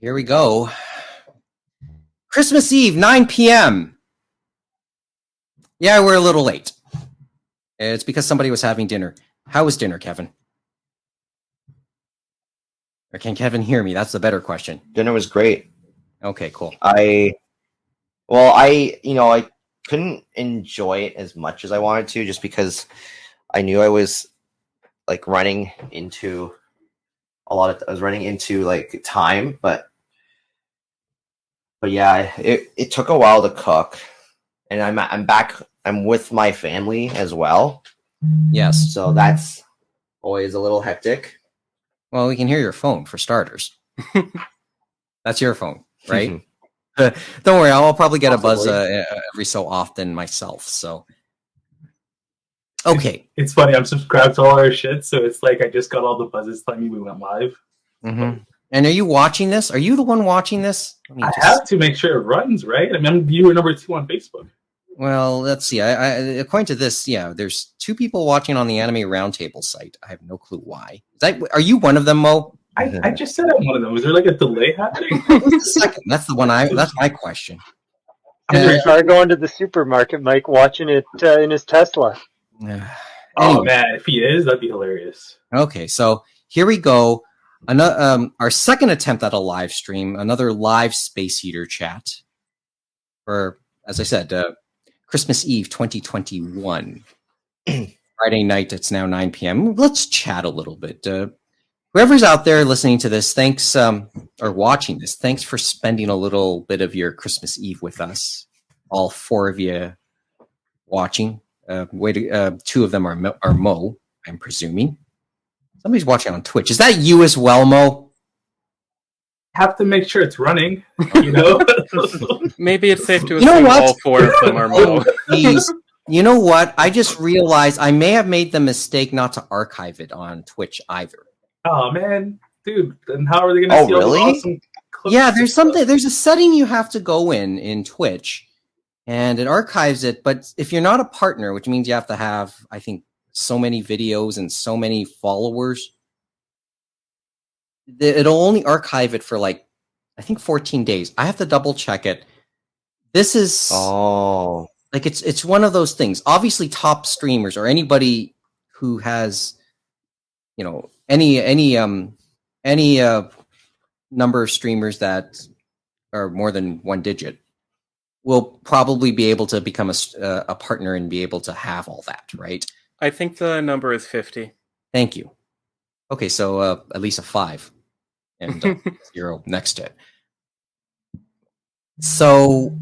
Here we go. Christmas Eve, 9 p.m. Yeah, we're a little late. It's because somebody was having dinner. How was dinner, Kevin? Or can Kevin hear me? That's the better question. Dinner was great. Okay, cool. I couldn't enjoy it as much as I wanted to, just because I knew I was like running into like time, but yeah, it took a while to cook, and I'm back. I'm with my family as well. Yes. So that's always a little hectic. Well, we can hear your phone for starters. That's your phone, right? Don't worry, I'll probably get a buzz every so often myself. So, okay. It's funny. I'm subscribed to all our shit, so it's like I just got all the buzzes telling me we went live. Mm-hmm. And are you watching this? Are you the one watching this? I have to make sure it runs, right? I mean, I'm viewer number 2 on Facebook. Well, let's see. According to this, yeah, there's 2 people watching on the Anime Roundtable site. I have no clue why. Are you one of them, Mo? I just said I'm one of them. Is there like a delay happening? Second, that's the one. That's my question. Are going to the supermarket, Mike, watching it in his Tesla. Oh man, if he is, that'd be hilarious. Okay, so here we go. Another our second attempt at a live stream, another live Space Heater chat for, as I said, Christmas Eve 2021. Friday night, it's now 9 p.m. Let's chat a little bit. Whoever's out there listening to this, thanks, or watching this, thanks for spending a little bit of your Christmas Eve with us. All 4 of you watching. 2 of them are Mo, I'm presuming. Somebody's watching on Twitch. Is that you as well, Mo? Have to make sure it's running, you know? Maybe it's safe to assume all 4 of them are Mo. Please. You know what? I just realized I may have made the mistake not to archive it on Twitch either. Oh man, dude! Then how are they going to see all the awesome clips? Yeah, there's a setting you have to go in Twitch, and it archives it. But if you're not a partner, which means you have to have, I think, so many videos and so many followers, it'll only archive it for like, I think 14 days. I have to double check it. This is like it's one of those things. Obviously, top streamers or anybody who has, you know, any number of streamers that are more than 1 digit will probably be able to become a partner and be able to have all that, right? I think the number is 50. Thank you. Okay, so at least a 5 and 0 next to it. So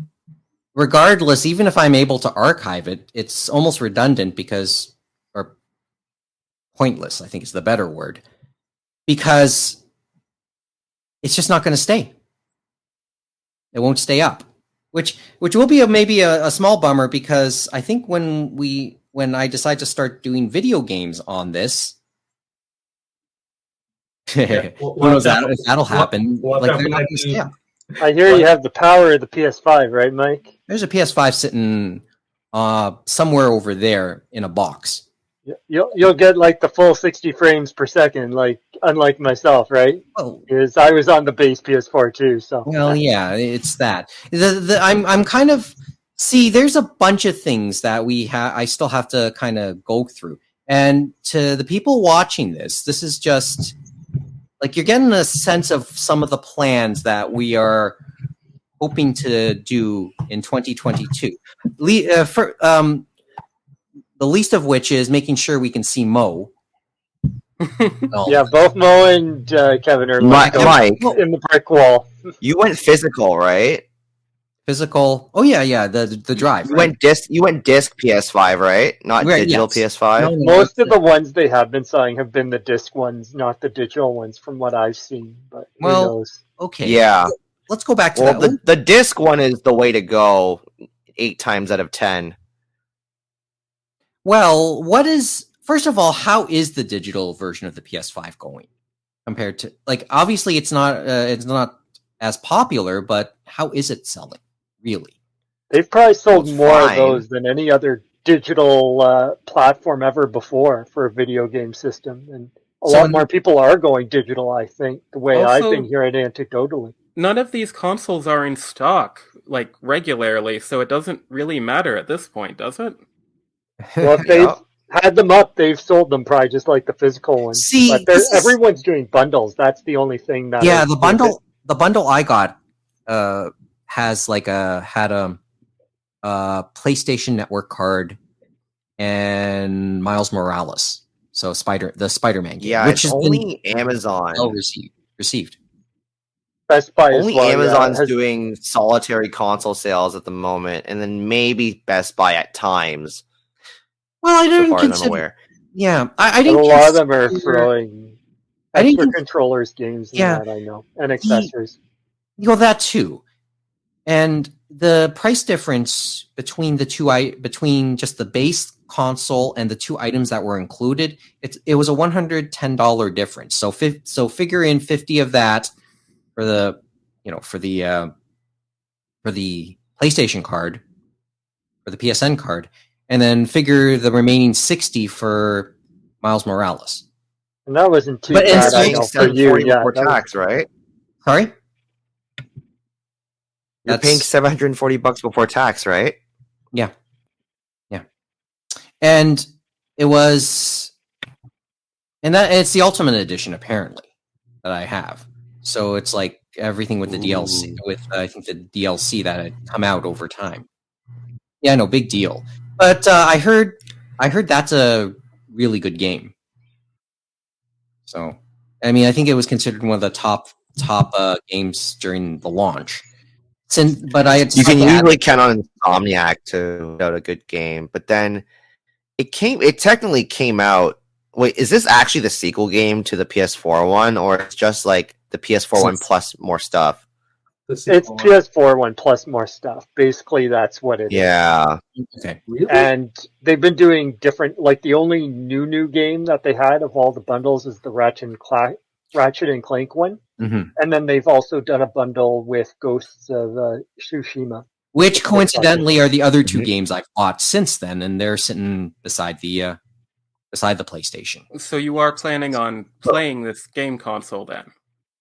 regardless, even if I'm able to archive it, it's almost redundant because, or pointless, I think is the better word, because it's just not going to stay. It won't stay up, which will be maybe a small bummer, because I think when I decide to start doing video games on this, Yeah, who knows if that'll happen. Like, they're not going to stay up. I hear you have the power of the PS5, right, Mike? There's a PS5 sitting somewhere over there in a box. You'll get like the full 60 frames per second, like unlike myself, right? Well, because I was on the base PS4 too. So well, yeah, it's that. I'm kind of there's a bunch of things that I still have to kind of go through. And to the people watching this is just like you're getting a sense of some of the plans that we are hoping to do in 2022. The least of which is making sure we can see Mo. Yeah, both Mo and Kevin are Mike in the brick wall. You went physical, right? Physical. Oh yeah, the drive. You went disc PS5, right? Not digital PS5. No. Most of the ones they have been selling have been the disc ones, not the digital ones, from what I've seen. But who knows? Okay. Yeah. Let's go back to that. The disc one is the way to go 8 times out of 10. Well, first of all, how is the digital version of the PS5 going compared to, like, obviously it's not as popular, but how is it selling really? They've probably sold more of those than any other digital platform ever before for a video game system, and a lot more people are going digital. I think the way I've been hearing anecdotally. none of these consoles are in stock like regularly, so it doesn't really matter at this point, does it? Well, if they've had them up, they've sold them probably just like the physical ones. See, but everyone's doing bundles. That's the only thing that. Yeah, the bundle I got has like had a PlayStation Network card and Miles Morales. So the Spider-Man game, Yeah, which is only Amazon well received. Best Buy only as well, Amazon's doing solitary console sales at the moment, and then maybe Best Buy at times. Well, I didn't so far consider. as I'm aware. Yeah, I didn't. A lot of them are throwing extra controllers, games, and that I know, and accessories. Well, that too, and the price difference between the two between just the base console and the two items that were included, it was a $110 difference. So figure in 50 of that for the PlayStation card, for the PSN card, and then figure the remaining 60 for Miles Morales. And that wasn't too bad. I know for you, before tax, right? Sorry, you're paying $740 before tax, right? Yeah. And it was, and it's the Ultimate Edition apparently that I have. So it's like everything with the DLC, with I think the DLC that had come out over time. Yeah, no big deal. But I heard that's a really good game. So, I mean, I think it was considered one of the top games during the launch. But you can usually count on Insomniac to put out a good game, but then it technically came out. Wait, is this actually the sequel game to the PS4 one, or it's just like the PS4 one plus more stuff? It's PS4 one plus more stuff. Basically, that's what it is. Yeah. Okay. Really? And they've been doing different. Like the only new game that they had of all the bundles is the Ratchet and Clank one, and then they've also done a bundle with Ghosts of Tsushima. Which coincidentally are the other two games I've bought since then, and they're sitting beside the PlayStation. So you are planning on playing this game console then?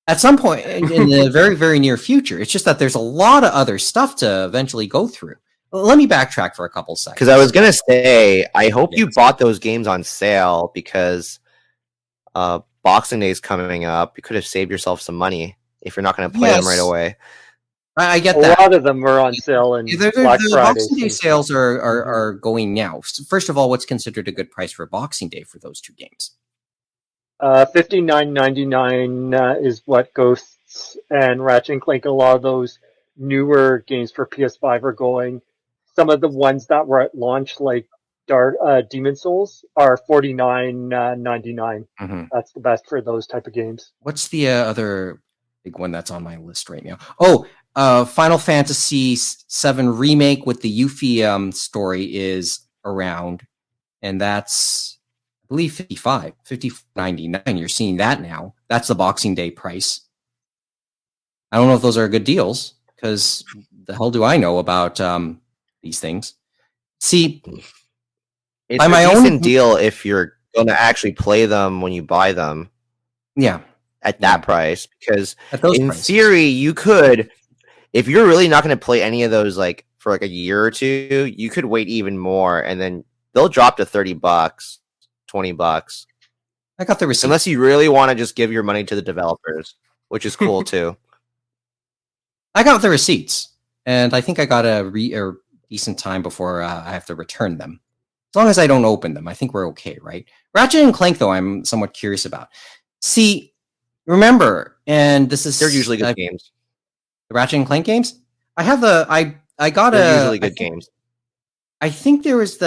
At some point in the very, very near future. It's just that there's a lot of other stuff to eventually go through. Let me backtrack for a couple seconds. Because I was going to say, I hope you bought those games on sale because Boxing Day is coming up. You could have saved yourself some money if you're not going to play them right away. I get that. A lot of them are on sale and Black Friday. The Boxing Day sales are going now. First of all, what's considered a good price for Boxing Day for those two games? $59.99 is what Ghosts and Ratchet and Clank. A lot of those newer games for PS5 are going. Some of the ones that were at launch, like Demon Souls, are $49.99. That's the best for those type of games. What's the other big one that's on my list right now? Oh, Final Fantasy VII Remake with the Yuffie story is around, and that's, I believe, $55.99. You're seeing that now. That's the Boxing Day price. I don't know if those are good deals, because the hell do I know about these things? See, it's a decent deal if you're going to actually play them when you buy them. Yeah. At that price, because in prices. theory, you could, if you're really not going to play any of those like for like a year or two, you could wait even more, and then they'll drop to $30, $20. I got the receipt. Unless you really want to just give your money to the developers, which is cool too. I got the receipts, and I think I got a decent time before I have to return them. As long as I don't open them, I think we're okay, right? Ratchet and Clank, though, I'm somewhat curious about. See, remember, and this is... They're usually good games. The Ratchet and Clank games? I have They're usually good games. I think there was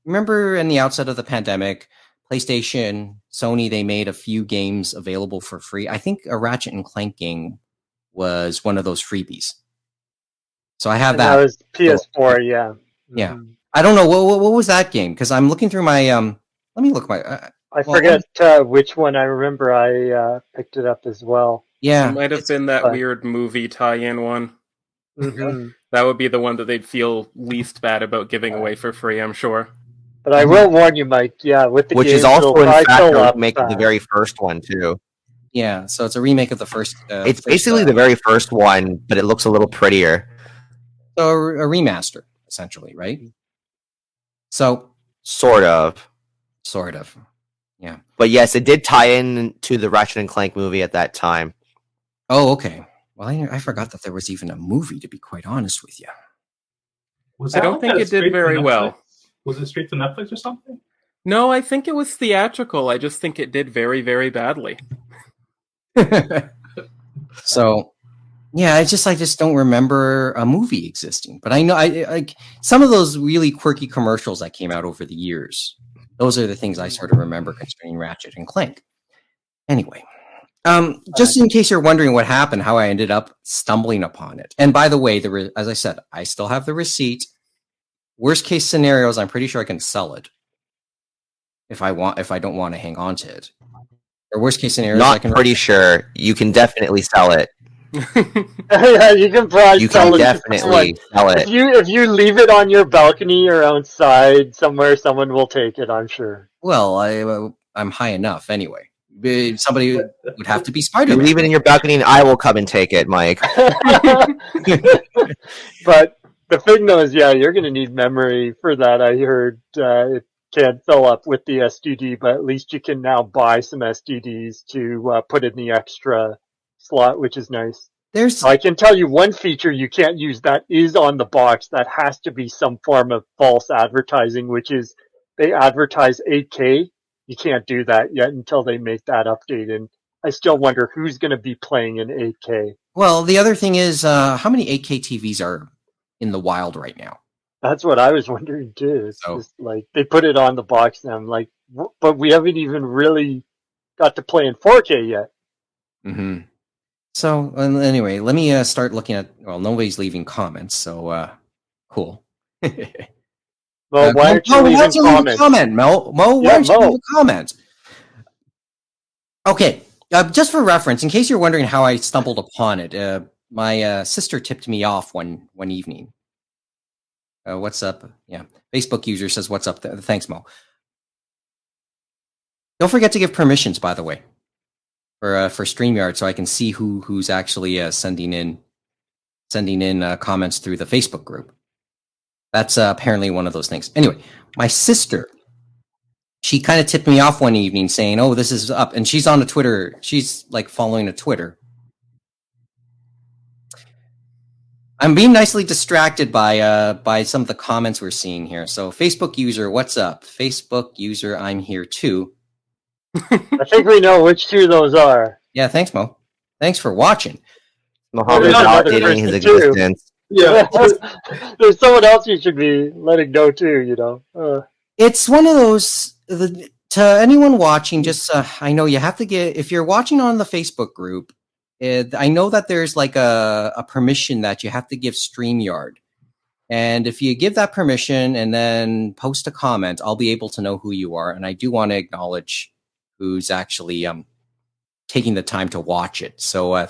remember in the outset of the pandemic, PlayStation, Sony, they made a few games available for free. I think a Ratchet and Clank game was one of those freebies. So I have that. That was PS4, yeah. Yeah. I don't know, what was that game? Because I'm looking through my... let me look my... I forget which one. I remember I picked it up as well. Yeah. It might have been that weird movie tie-in one. That would be the one that they'd feel least bad about giving away for free, I'm sure. But I will warn you, Mike, with the which games, is also, in fact, a remake of the very first one, too. Yeah, so it's a remake of the first. It's basically the very first one, but it looks a little prettier. So a remaster, essentially, right? So Sort of. Yeah. But yes, it did tie in to the Ratchet and Clank movie at that time. Oh, okay. Well, I forgot that there was even a movie, to be quite honest with you. I don't think it did very well. Was it straight to Netflix or something? No, I think it was theatrical. I just think it did very, very badly. So, yeah, I just don't remember a movie existing. But I know I like some of those really quirky commercials that came out over the years. Those are the things I sort of remember concerning Ratchet and Clank. Anyway, just in case you're wondering what happened, how I ended up stumbling upon it. And by the way, as I said, I still have the receipt. Worst case scenarios, I'm pretty sure I can sell it if I don't want to hang on to it. Or worst case scenarios, Not pretty sure. You can definitely sell it. Yeah, you can probably You sell can it. definitely sell it. If you leave it on your balcony or outside somewhere, someone will take it, I'm sure. Well, I'm high enough anyway. Somebody would have to be You Spider-Man. leave it in your balcony and I will come and take it, Mike. But the thing though is, yeah, you're going to need memory for that. I heard it can't fill up with the SDD, but at least you can now buy some SDDs to put in the extra slot, which is nice. I can tell you one feature you can't use that is on the box that has to be some form of false advertising, which is they advertise 8K. You can't do that yet until they make that update. And I still wonder who's going to be playing in 8K. Well, the other thing is, how many 8K TVs are in the wild right now? That's what I was wondering too. It's just like they put it on the box and I'm like, but we haven't even really got to play in 4K yet. Mm-hmm. So anyway, let me start looking at. Well, nobody's leaving comments, so cool. Well, why aren't you leaving comments? Comment, Mo, why don't you leave a comment? Okay, just for reference, in case you're wondering how I stumbled upon it, my sister tipped me off one evening. What's up? Yeah, Facebook user says, "What's up?" Thanks, Mo. Don't forget to give permissions, by the way, for StreamYard, so I can see who's actually sending in comments through the Facebook group. That's apparently one of those things. Anyway, my sister, she kind of tipped me off one evening saying, "Oh, this is up," and she's on a Twitter. She's like following a Twitter. I'm being nicely distracted by some of the comments we're seeing here. So, Facebook user, what's up? Facebook user, I'm here too. I think we know which two those are. Yeah, thanks, Mo. Thanks for watching. Mohamed validating his existence. Yeah, there's someone else you should be letting know too. You know, it's one of those. To anyone watching, just I know you have to get, if you're watching on the Facebook group. I know that there's like a permission that you have to give StreamYard, and if you give that permission and then post a comment, I'll be able to know who you are, and I do want to acknowledge who's actually taking the time to watch it. So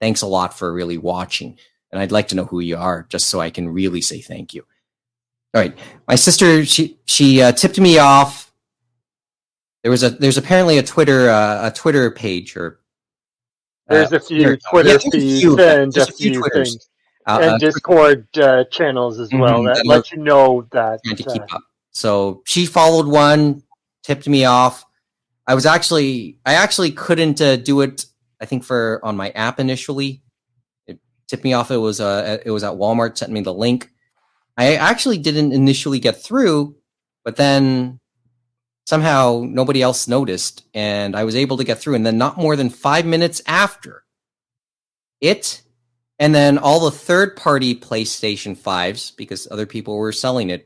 thanks a lot for really watching. And I'd like to know who you are, just so I can really say thank you. All right, my sister, she tipped me off. There's apparently a Twitter page, or there's a few Twitter feeds and a few things, and Discord channels as well that let you know that. To keep up. So she followed one, tipped me off. I actually couldn't do it. I think on my app initially. Tipped me off. It was at Walmart. Sent me the link. I actually didn't initially get through, but then somehow nobody else noticed, and I was able to get through. And then not more than 5 minutes after it, and then all the third-party PlayStation 5s, because other people were selling it,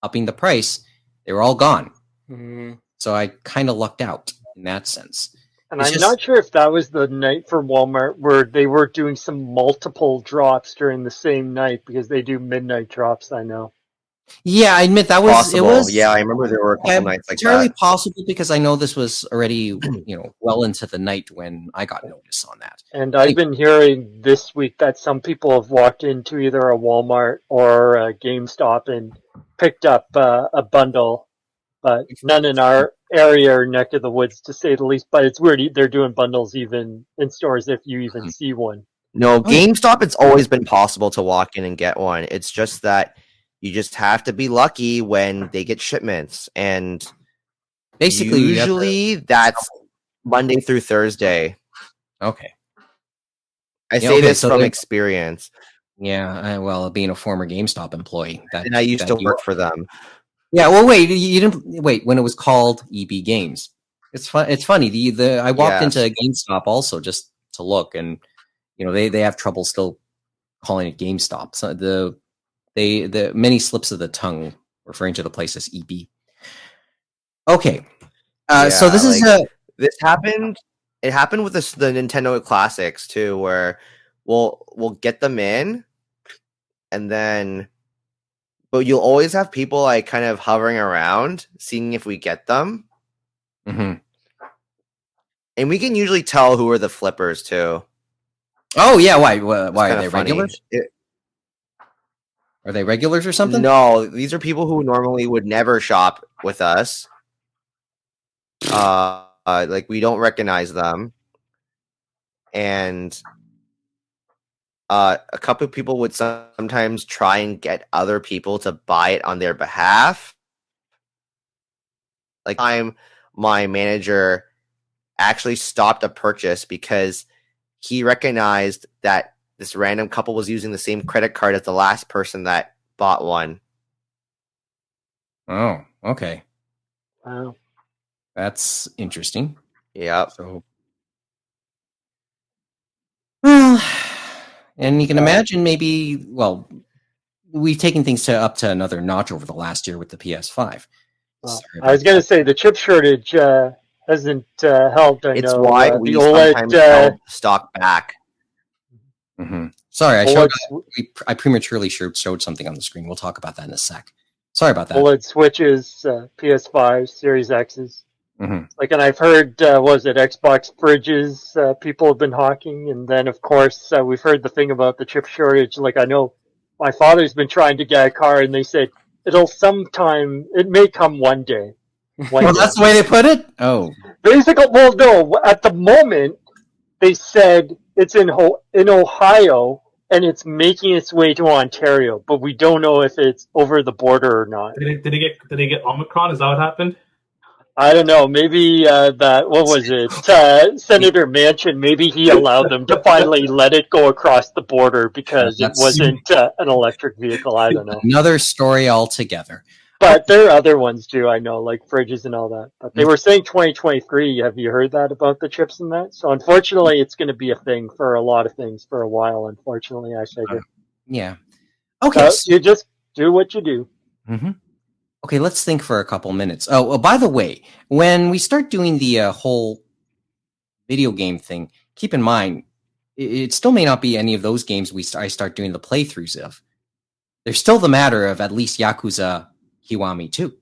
upping the price, they were all gone. Mm-hmm. So I kind of lucked out in that sense. And I'm not sure if that was the night for Walmart where they were doing some multiple drops during the same night, because they do midnight drops, I know. Yeah, I admit that was possible. It was. Yeah, I remember there were a couple nights like that. Entirely possible, because I know this was already well into the night when I got notice on that. And I've been hearing this week that some people have walked into either a Walmart or a GameStop and picked up a bundle but none in our area or neck of the woods, to say the least. But it's weird they're doing bundles even in stores if you even see one. No, GameStop, it's always been possible to walk in and get one. It's just that you just have to be lucky when they get shipments. And Basically, usually that's Monday through Thursday. Okay. I say this from experience. Yeah, well, being a former GameStop employee, and I used to work for them. Yeah, well, wait, you didn't wait when it was called EB Games. It's fun. It's funny. I walked into GameStop also just to look, and they have trouble still calling it GameStop. So the many slips of the tongue referring to the place as EB. Okay, so this is this happened. It happened with the Nintendo Classics too, where we'll get them in, and then, but you'll always have people like kind of hovering around, seeing if we get them. Mm-hmm. And we can usually tell who are the flippers too. Oh yeah, why are they regulars? Are they regulars or something? No, these are people who normally would never shop with us. Like we don't recognize them, and a couple of people would sometimes try and get other people to buy it on their behalf. Like my manager actually stopped a purchase because he recognized that this random couple was using the same credit card as the last person that bought one. Oh, okay. Wow. That's interesting. Yep. So, well, and you can imagine maybe, well, we've taken things up to another notch over the last year with the PS5. Well, I was going to say the chip shortage hasn't helped. It's why we sometimes held stock back. Mm-hmm. Sorry, I prematurely showed something on the screen. We'll talk about that in a sec. Sorry about that. OLED switches, PS5, Series X's. Mm-hmm. Like, and I've heard, Xbox fridges, people have been hawking, and then of course we've heard the thing about the chip shortage. Like, I know my father's been trying to get a car, and they said it may come one day. Well, that's the way they put it? Oh. Basically, well, no, at the moment, they said it's in Ohio, and it's making its way to Ontario, but we don't know if it's over the border or not. Did they get Omicron? Is that what happened? I don't know. Maybe what was it? Senator Manchin, maybe he allowed them to finally let it go across the border because it wasn't an electric vehicle. I don't know. Another story altogether. But there are other ones too, I know, like fridges and all that. But they were saying 2023. Have you heard that about the chips and that? So unfortunately, it's going to be a thing for a lot of things for a while, unfortunately, I figure. Yeah. Okay. So you just do what you do. Mm-hmm. Okay, let's think for a couple minutes. Oh, by the way, when we start doing the whole video game thing, keep in mind, it still may not be any of those games I start doing the playthroughs of. There's still the matter of at least Yakuza Kiwami 2.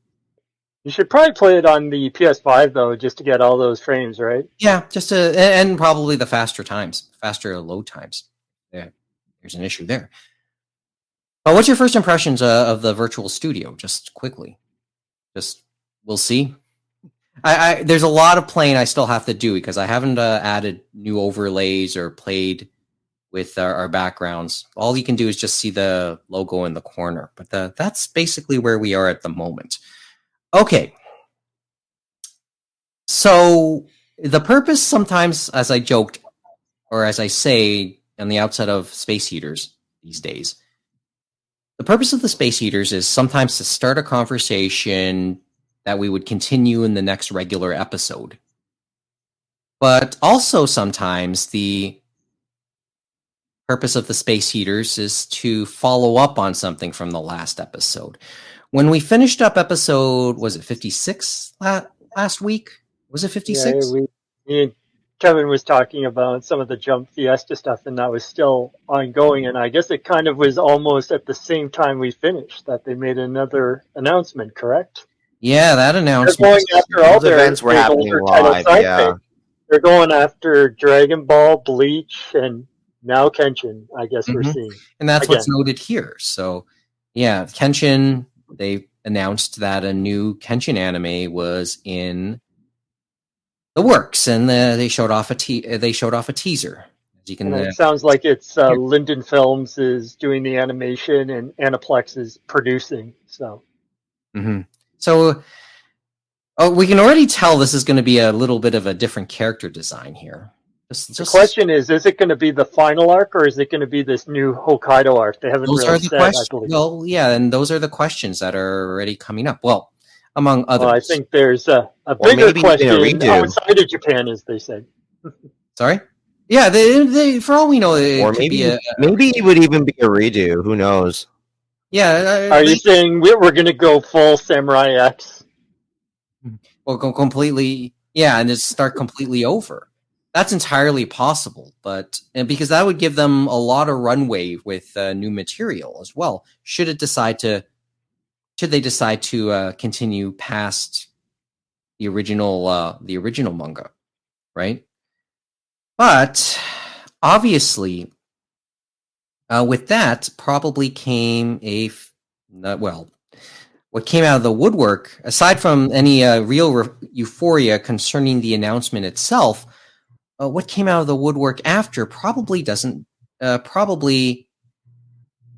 You should probably play it on the PS5, though, just to get all those frames, right? Yeah, and probably the faster load times. Yeah, there's an issue there. But what's your first impressions of the Virtual Studio? Just quickly. We'll see. There's a lot of playing I still have to do because I haven't added new overlays or played with our backgrounds. All you can do is just see the logo in the corner. But that's basically where we are at the moment. Okay. So the purpose sometimes, as I joked, or as I say on the outset of Space Heaters these days, the purpose of the Space Heaters is sometimes to start a conversation that we would continue in the next regular episode. But also sometimes the purpose of the Space Heaters is to follow up on something from the last episode. When we finished up episode, was it 56 last week? Was it 56? Yeah, me and Kevin was talking about some of the Jump Fiesta stuff, and that was still ongoing. And I guess it kind of was almost at the same time we finished that they made another announcement, correct? Yeah, that announcement. They're going after all their events were happening live. Yeah, they're going after Dragon Ball, Bleach, and now Kenshin. I guess we're seeing, and that's what's noted here. So, yeah, Kenshin. They announced that a new Kenshin anime was in the works, and they showed off a teaser. As you can, And it sounds like it's Linden Films is doing the animation and Aniplex is producing. So, so we can already tell this is going to be a little bit of a different character design here. The question is it going to be the final arc, or is it going to be this new Hokkaido arc? They haven't really said, I believe. Well, yeah, and those are the questions that are already coming up. Well, among others. Well, I think there's a bigger question outside of Japan, as they say. Sorry? Yeah, they for all we know, it could be maybe it would even be a redo. Who knows? Yeah. Are you saying we're going to go full Samurai X? Well, go completely, yeah, and just start completely over. That's entirely possible, but because that would give them a lot of runway with new material as well. Should they decide to continue past the original manga, right? But obviously, with that probably came what came out of the woodwork, aside from any real euphoria concerning the announcement itself. What came out of the woodwork after probably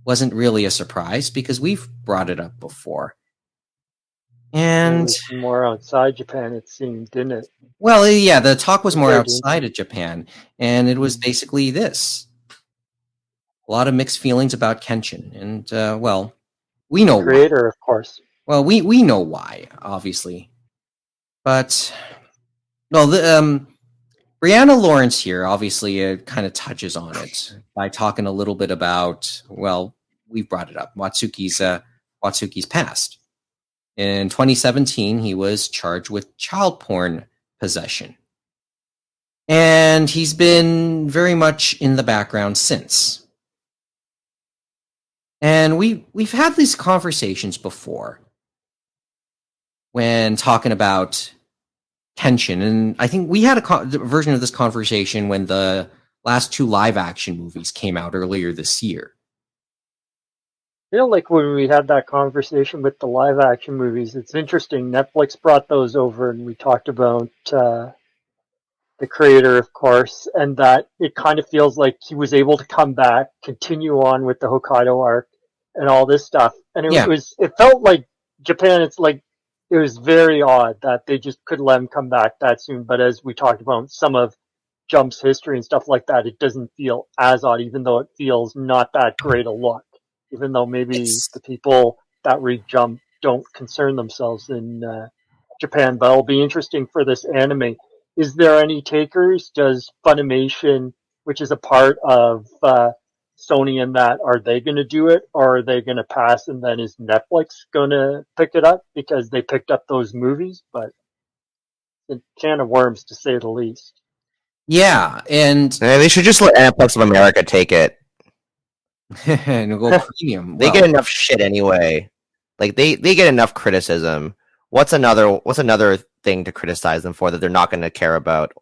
wasn't really a surprise because we've brought it up before. And it was more outside Japan, it seemed, didn't it? Well, yeah, the talk was more outside of Japan, and it was basically this. A lot of mixed feelings about Kenshin, and we know the creator, why. Of course. Well, we know why, obviously, but Brianna Lawrence here obviously kind of touches on it by talking a little bit about, we've brought it up, Watsuki's past. In 2017, he was charged with child porn possession. And he's been very much in the background since. And we've had these conversations before when talking about Kenshin, and I think we had a version of this conversation when the last two live-action movies came out earlier this year. I feel like when we had that conversation with the live-action movies, it's interesting. Netflix brought those over, and we talked about the creator, of course, and that it kind of feels like he was able to come back, continue on with the Hokkaido arc, and all this stuff. And it felt like Japan. It's like. It was very odd that they just couldn't let him come back that soon. But as we talked about some of Jump's history and stuff like that, it doesn't feel as odd, even though it feels not that great a look. Even though maybe the people that read Jump don't concern themselves in Japan. But it'll be interesting for this anime. Is there any takers? Does Funimation, which is a part of Sony in that, are they going to do it, or are they going to pass, and then is Netflix going to pick it up because they picked up those movies? But it's a can of worms, to say the least. Yeah, and they should just let Aniplex of America take it. And go premium. They get enough shit anyway. Like they get enough criticism. What's another thing to criticize them for that they're not going to care about?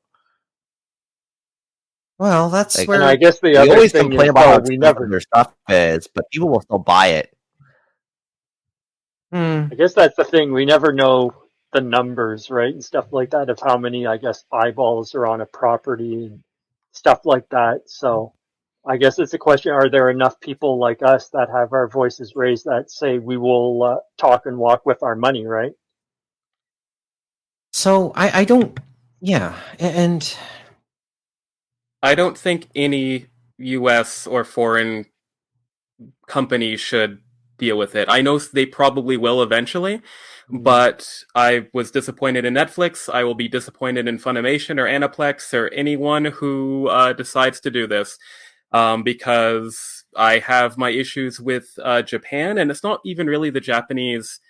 Well, that's where I guess the other always thing complain is, about how their stuff is, but people will still buy it. I guess that's the thing. We never know the numbers, right, and stuff like that, of how many, I guess, eyeballs are on a property and stuff like that. So I guess it's a question: are there enough people like us that have our voices raised that say we will talk and walk with our money, right? So I don't, yeah, and. I don't think any U.S. or foreign company should deal with it. I know they probably will eventually, but I was disappointed in Netflix. I will be disappointed in Funimation or Aniplex or anyone who decides to do this, because I have my issues with Japan, and it's not even really the Japanese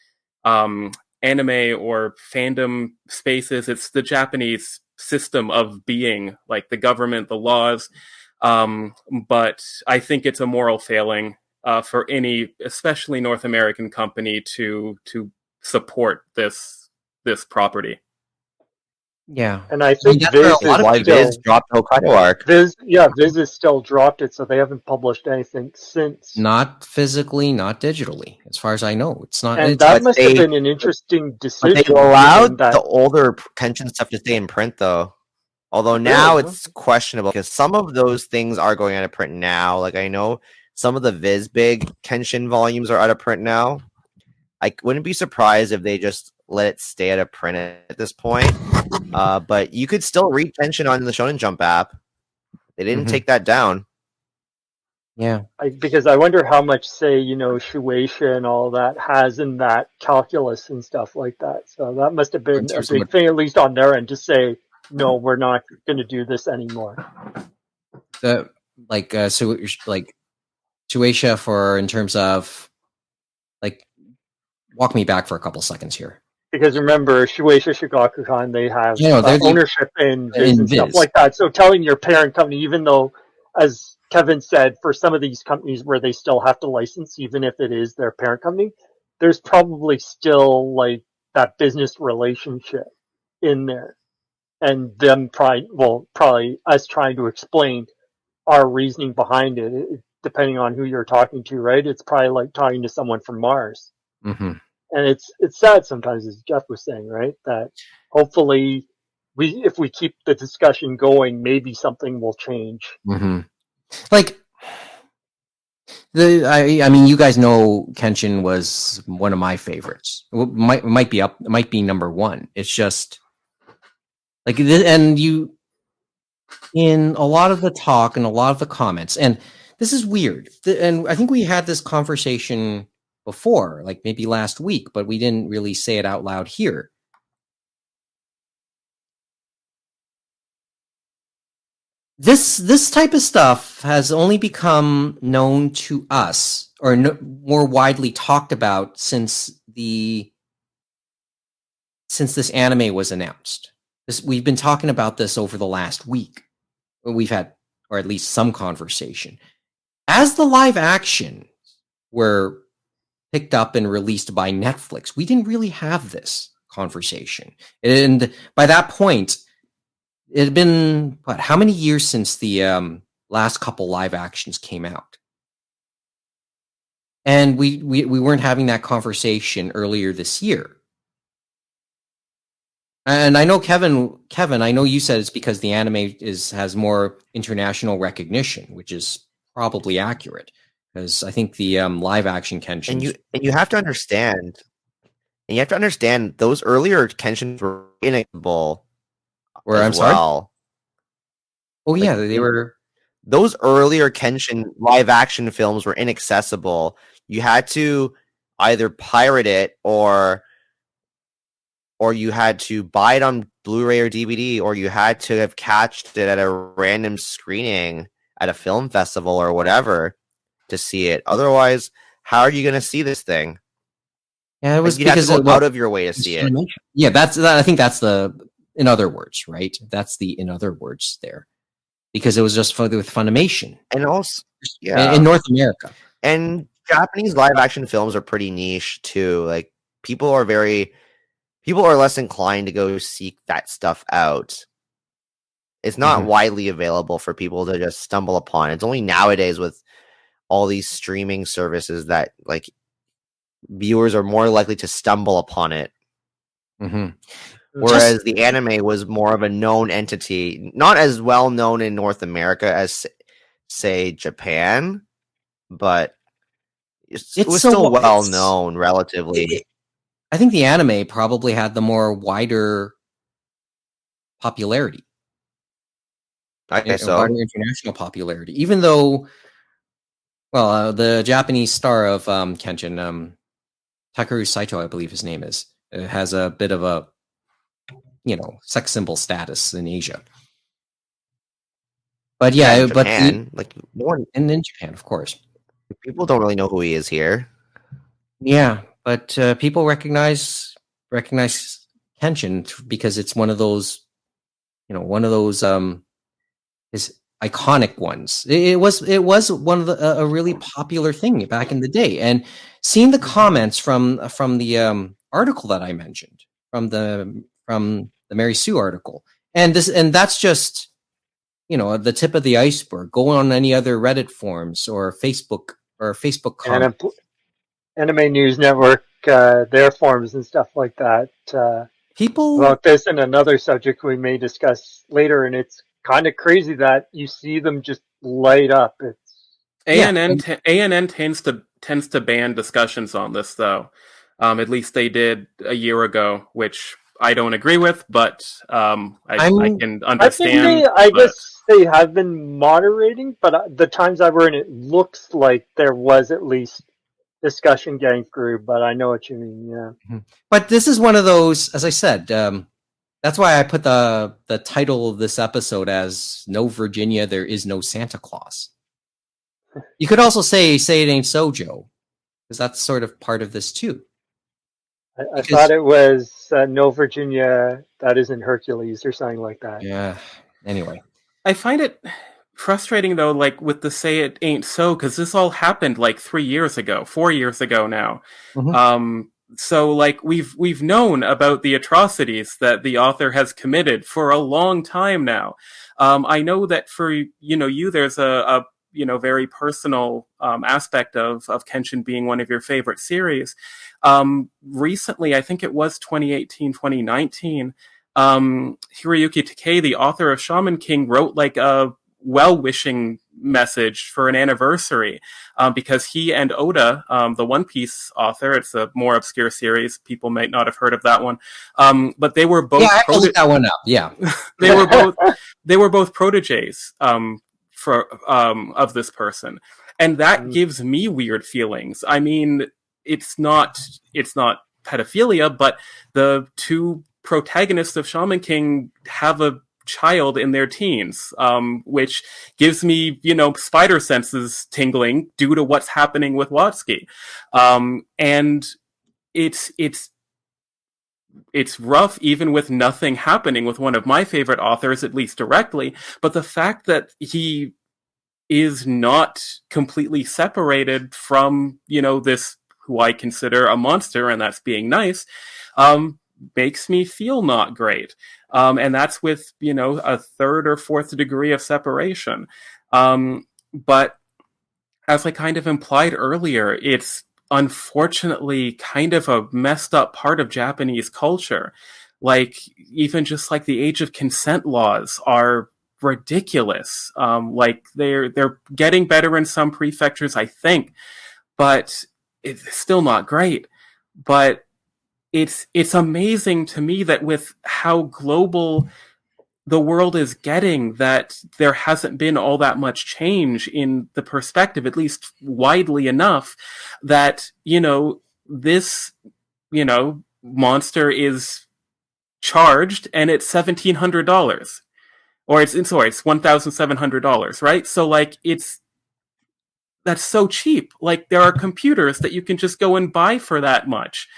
anime or fandom spaces. It's the Japanese system of being, like the government, the laws. But I think it's a moral failing for any, especially North American company, to support this property. Yeah. And I think that's where Viz a lot is of Why still Viz dropped Hokkaido arc? Viz is still dropped it, so they haven't published anything since. not physically, not digitally, as far as I know. It's not. And It's that But must have been an interesting But decision. they given allowed that the older Kenshin stuff to stay in print, though. Although now Really? it's questionable because some of those things are going out of print now. Like I know some of the Viz Big Kenshin volumes are out of print now. I wouldn't be surprised if they just let it stay out of print at this point. But you could still read Kenshin on the Shonen Jump app. They didn't Mhm. take that down. Yeah. because I wonder how much, say, Shueisha and all that has in that calculus and stuff like that. So that must have In been a terms of big thing, at least on their end, to say, no, we're not going to do this anymore. the so like Shueisha for in terms of like walk me back for a couple seconds here. Because remember, Shueisha Shigakukan, they have Yeah, they're the- ownership in Viz in and stuff Viz. like that. So telling your parent company, even though, as Kevin said, for some of these companies where they still have to license, even if it is their parent company, there's probably still like that business relationship in there. And them probably us trying to explain our reasoning behind it, depending on who you're talking to, right? It's probably like talking to someone from Mars. Mm-hmm. And it's sad sometimes, as Geoff was saying, right? That hopefully if we keep the discussion going, maybe something will change. Mm-hmm. Like I mean, you guys know Kenshin was one of my favorites. Might be number one. It's just like and you in a lot of the talk and a lot of the comments, and this is weird. And I think we had this conversation before, like maybe last week, but we didn't really say it out loud here. This type of stuff has only become known to us or more widely talked about since this anime was announced. We've been talking about this over the last week. We've had, or at least some conversation. As the live action were picked up and released by Netflix, we didn't really have this conversation. And by that point, it had been how many years since the last couple live actions came out, and we weren't having that conversation earlier this year. And I know Kevin, I know you said it's because the anime has more international recognition, which is probably accurate because I think the live action Kenshin And you have to understand, those earlier Kenshins were inaccessible as well. Oh yeah, they were. Those earlier Kenshin live action films were inaccessible. You had to either pirate it or you had to buy it on Blu-ray or DVD, or you had to have catched it at a random screening at a film festival or whatever to see it. Otherwise, how are you going to see this thing? Yeah, it was you'd because have to go out of your way to see it. Yeah, I think that's the in other words, right? That's the in other words there, because it was just with Funimation, and also in North America. And Japanese live action films are pretty niche too. Like people are less inclined to go seek that stuff out. It's not widely available for people to just stumble upon. It's only nowadays with all these streaming services that like viewers are more likely to stumble upon it. Whereas the anime was more of a known entity, not as well known in North America as, say, Japan, but it was still well known relatively. I think the anime probably had the more wider popularity. I guess so. Wider international popularity, even though, well, the Japanese star of Kenshin, Takeru Saito, I believe his name is, has a bit of a, sex symbol status in Asia. But yeah, in Japan, and in Japan, of course, people don't really know who he is here. Yeah, but people recognize Kenshin because it's one of those, is iconic ones. It was one of a really popular thing back in the day, and seeing the comments from the article that I mentioned from the Mary Sue article. And that's just, the tip of the iceberg. Go on any other Reddit forums or Facebook comments. Anime News Network, their forums and stuff like that. People about this and another subject we may discuss later, and it's kind of crazy that you see them just light up. ANN tends to ban discussions on this, though. At least they did a year ago, which I don't agree with, but I can understand. I guess they have been moderating, but the times I were in, it looks like there was at least discussion getting through. But I know what you mean, yeah. But this is one of those, as I said, that's why I put the title of this episode as "No Virginia, There Is No Santa Claus." You could also say "It Ain't So, Joe," because that's sort of part of this too. I thought it was "No Virginia, That Isn't Hercules" or something like that. Yeah. Anyway, I find it frustrating though, like with the "Say It Ain't So," because this all happened like 4 years ago now. Mm-hmm. So like we've known about the atrocities that the author has committed for a long time now. I know that for you, there's a very personal aspect of Kenshin being one of your favorite series. Recently, I think it was 2018, 2019, Hiroyuki Takei, the author of Shaman King, wrote like a well-wishing message for an anniversary because he and Oda, the One Piece author, it's a more obscure series, people might not have heard of that one, but they were both I looked that one up. Yeah. they were both proteges of this person, and that gives me weird feelings. I mean, it's not pedophilia, but the two protagonists of Shaman King have a child in their teens, which gives me, spider senses tingling due to what's happening with Watsuki. And it's rough even with nothing happening with one of my favorite authors, at least directly, but the fact that he is not completely separated from, this, who I consider a monster, and that's being nice, makes me feel not great. And that's with, a third or fourth degree of separation. But as I kind of implied earlier, it's unfortunately kind of a messed up part of Japanese culture. Like, even just like the age of consent laws are ridiculous. Like they're getting better in some prefectures, I think, but it's still not great. But it's amazing to me that with how global the world is getting, that there hasn't been all that much change in the perspective, at least widely enough, that, this, monster is charged and it's $1,700. Or it's $1,700, right? So like that's so cheap. Like there are computers that you can just go and buy for that much.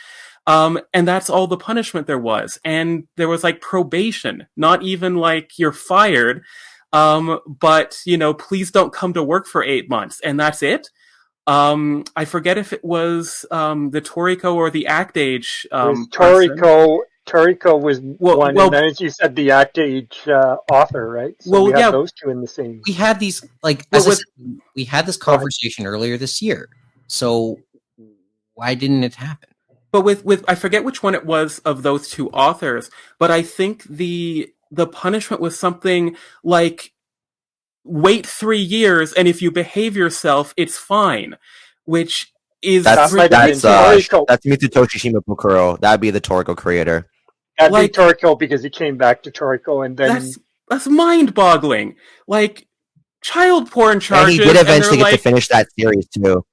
And that's all the punishment there was. And there was like probation, not even like you're fired. But please don't come to work for 8 months. And that's it. I forget if it was, the Toriko or the Act Age, Toriko was one, and then as you said, the Act Age author, right? So we had those two in the same. We had these, we had this conversation earlier this year. So why didn't it happen? But with I forget which one it was of those two authors, but I think the punishment was something like, wait 3 years, and if you behave yourself, it's fine, which is that's Mitsutoshi Shimabukuro. That'd be the Toriko creator. That'd be Toriko because he came back to Toriko, and then that's mind-boggling. Like child porn charges. And he did eventually get to finish that series too.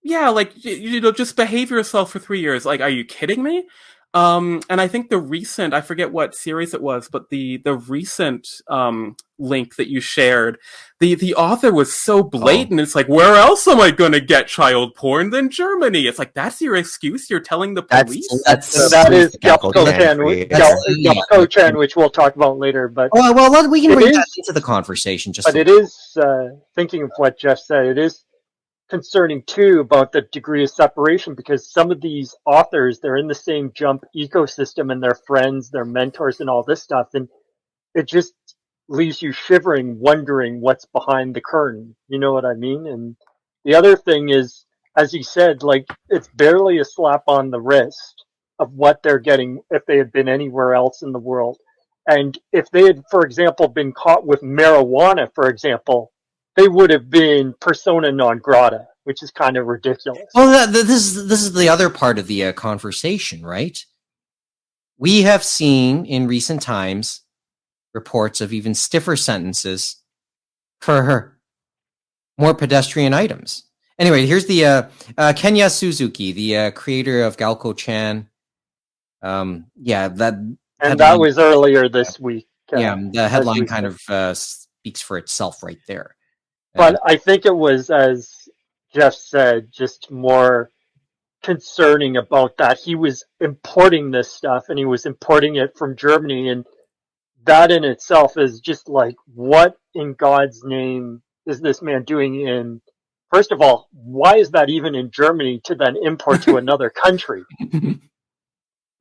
Yeah, like just behave yourself for 3 years. Like, are you kidding me? And I think the recent, I forget what series it was, but the recent link that you shared, the author was so blatant. It's like, where else am I going to get child porn than Germany? It's like, that's your excuse? You're telling the police? That is Gyoko-chan, which we'll talk about later. But we can bring that into the conversation. It is thinking of what Geoff said, it is concerning too about the degree of separation, because some of these authors, they're in the same Jump ecosystem and they're friends, they're mentors and all this stuff. And it just leaves you shivering, wondering what's behind the curtain. You know what I mean? And the other thing is, as he said, like, it's barely a slap on the wrist of what they're getting if they had been anywhere else in the world. And if they had, for example, been caught with marijuana, for example, they would have been persona non grata, which is kind of ridiculous. Well, this is the other part of the conversation, right? We have seen in recent times reports of even stiffer sentences for more pedestrian items. Anyway, here's the Kenya Suzuki, the creator of Galco-chan. That was earlier this week. The headline kind of speaks for itself right there. But I think it was, as Geoff said, just more concerning about that. He was importing this stuff, and he was importing it from Germany, and that in itself is just like, what in God's name is this man doing in... First of all, why is that even in Germany to then import to another country?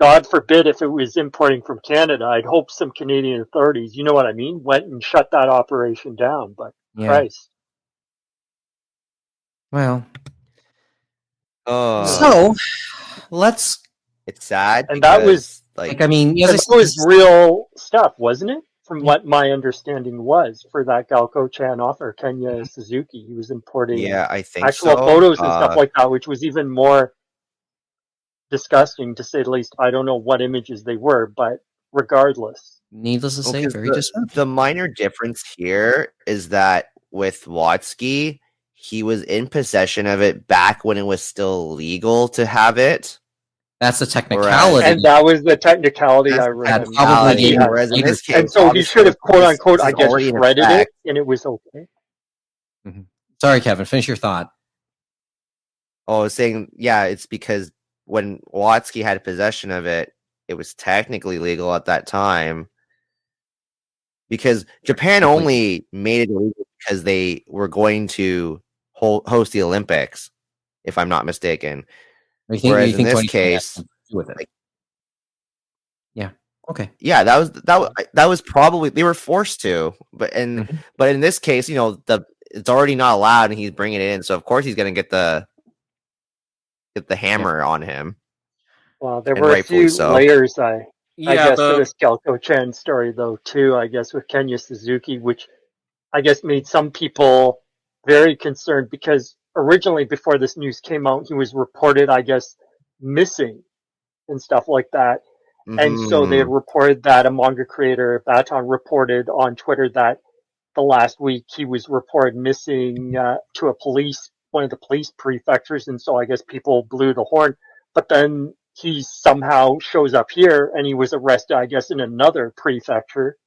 God forbid if it was importing from Canada. I'd hope some Canadian authorities, you know what I mean, went and shut that operation down. But Christ. Well, Oh, so let's... it's sad. And that was like, I mean, that was real stuff, wasn't it? From what my understanding was for that Galco-chan author, Kenya Suzuki. He was importing I think actual so. photos and stuff like that, which was even more disgusting, to say the least. I don't know what images they were, but regardless. Needless to say, very disruptive. The minor difference here is that with Watsuki, he was in possession of it back when it was still legal to have it. That's the technicality. And that was the technicality I remember. Whereas in this case, and so he should have, quote unquote, I guess, shredded it, and it was okay. Mm-hmm. Sorry, Kevin, finish your thought. Oh, I was saying, it's because when Watsuki had possession of it, it was technically legal at that time. Because Japan only made it illegal because they were going to host the Olympics, if I'm not mistaken. Whereas in this case, with it. Okay. Yeah, that was probably, they were forced to, but in this case, it's already not allowed, and he's bringing it in, so of course he's going to get the hammer on him. Well, there were a few layers, I guess, to this Galco-chan story, though, too. I guess with Kenya Suzuki, which I guess made some people very concerned, because originally, before this news came out, he was reported, I guess, missing and stuff like that. Mm-hmm. And so they had reported that a manga creator, Baton, reported on Twitter that the last week he was reported missing to one of the police prefectures. And so I guess people blew the horn. But then he somehow shows up here, and he was arrested, I guess, in another prefecture.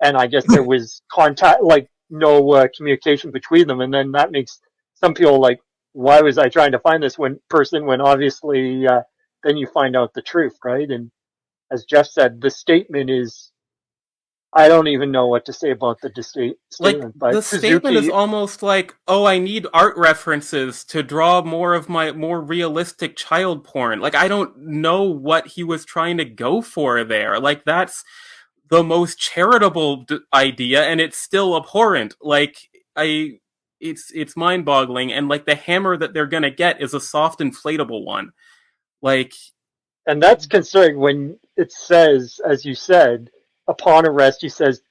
And I guess there was contact, like no communication between them. And then that makes some people like, why was I trying to find this person when obviously then you find out the truth, right? And as Geoff said, the statement is, I don't even know what to say about the statement. Like, but the statement is almost like, oh, I need art references to draw more of my more realistic child porn. Like, I don't know what he was trying to go for there. Like, that's the most charitable idea, and it's still abhorrent. Like, it's mind-boggling, and like the hammer that they're gonna get is a soft inflatable one. Like, and that's concerning when it says, as you said, upon arrest, he says,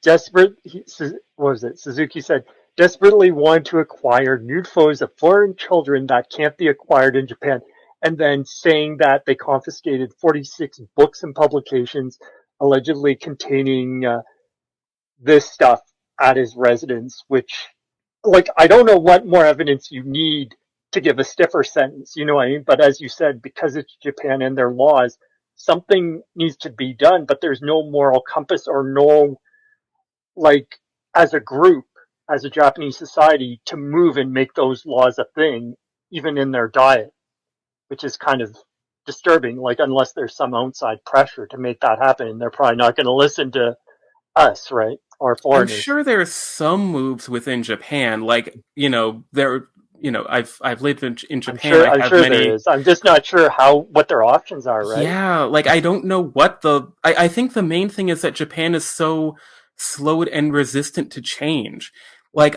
Suzuki said, desperately want to acquire nude photos of foreign children that can't be acquired in Japan. And then saying that they confiscated 46 books and publications allegedly containing this stuff at his residence, which, like, I don't know what more evidence you need to give a stiffer sentence, you know what I mean? But as you said, because it's Japan and their laws, something needs to be done, but there's no moral compass or no, like, as a group, as a Japanese society, to move and make those laws a thing, even in their diet, which is kind of disturbing. Like, unless there's some outside pressure to make that happen, they're probably not going to listen to us, right? Or foreigners. I'm sure there's some moves within Japan, like, I've lived in I'm Japan. sure, I I'm have sure many. there is. I'm just not sure what their options are, right? Yeah, like I don't know what I think the main thing is that Japan is so slow and resistant to change. Like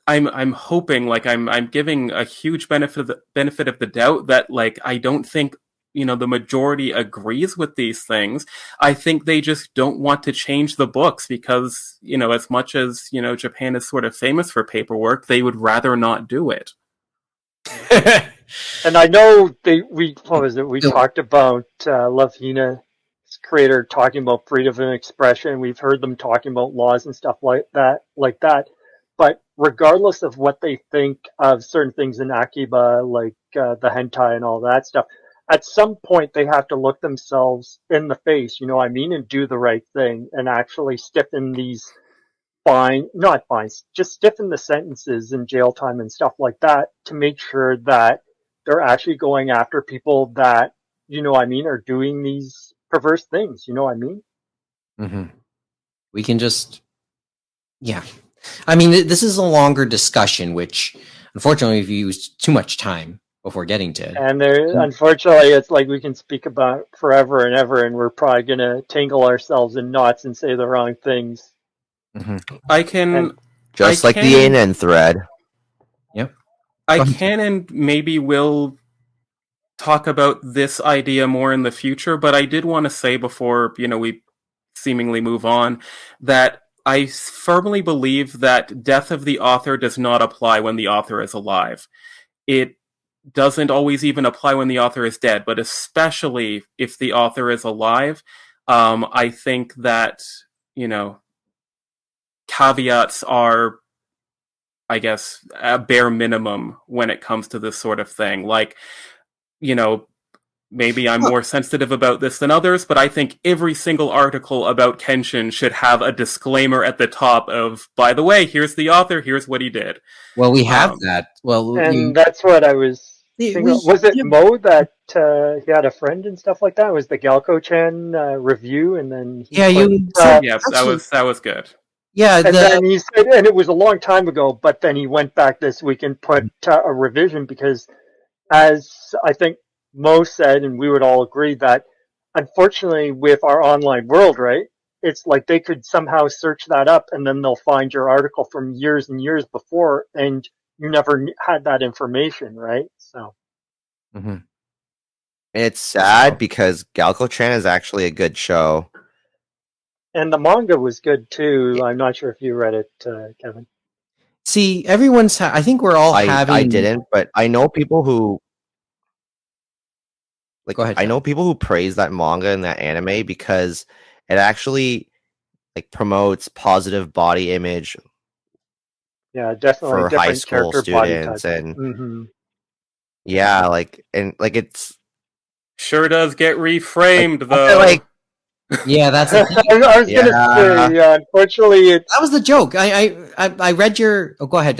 I'm hoping, like I'm giving a huge benefit of the doubt that, like, I don't think the majority agrees with these things. I think they just don't want to change the books because as much as Japan is sort of famous for paperwork, they would rather not do it. And I know what was it? We talked about Love Hina's creator talking about freedom of expression. We've heard them talking about laws and stuff like that. But regardless of what they think of certain things in Akiba, like the hentai and all that stuff, at some point they have to look themselves in the face, you know what I mean, and do the right thing and actually stiffen these not fines, just stiffen the sentences in jail time and stuff like that to make sure that they're actually going after people that, you know what I mean, are doing these perverse things, you know what I mean? Mm-hmm. We can just, yeah. I mean, this is a longer discussion, which unfortunately we've used too much time before getting to. And unfortunately, it's like we can speak about forever and ever, and we're probably going to tangle ourselves in knots and say the wrong things. Mm-hmm. Just like the ANN thread. Yep. I can and maybe will talk about this idea more in the future, but I did want to say before, we seemingly move on, that I firmly believe that death of the author does not apply when the author is alive. It doesn't always even apply when the author is dead, but especially if the author is alive, I think that, caveats are, I guess, a bare minimum when it comes to this sort of thing. Like, maybe I'm more sensitive about this than others, but I think every single article about Kenshin should have a disclaimer at the top of, by the way, here's the author, here's what he did. Well, we have that. Well, and that's what I was thinking. Was it Mo that he had a friend and stuff like that? It was the Galco-chan review, and then that was good. Yeah, and then he said, and it was a long time ago, but then he went back this week and put a revision because, as I think Mo said, and we would all agree that, unfortunately, with our online world, right, it's like they could somehow search that up and then they'll find your article from years and years before, and you never had that information, right? So. Mm-hmm. It's sad because Galco-chan is actually a good show. And the manga was good too. I'm not sure if you read it, Kevin. See, everyone's. I think we're all having. I didn't, but I know people who. Like, go ahead. I know people who praise that manga and that anime because it actually promotes positive body image. Yeah, definitely for high school students and yeah, it's sure does get reframed though. Yeah, that's. I was gonna say, unfortunately, that was the joke. I read your. Oh, go ahead,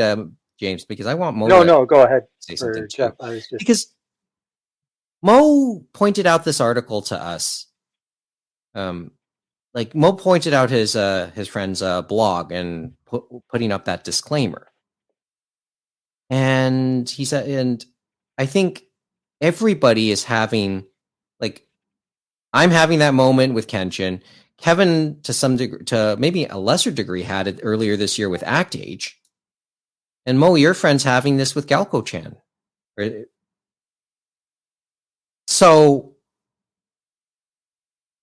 James, because I want Mo. No, go ahead. Say something Geoff, because Mo pointed out this article to us. Mo pointed out his friend's blog and putting up that disclaimer, and he said, and I think everybody is having I'm having that moment with Kenshin. Kevin, to some degree, to maybe a lesser degree, had it earlier this year with Act Age. And Mo, your friend's having this with Galco-chan. Right? So,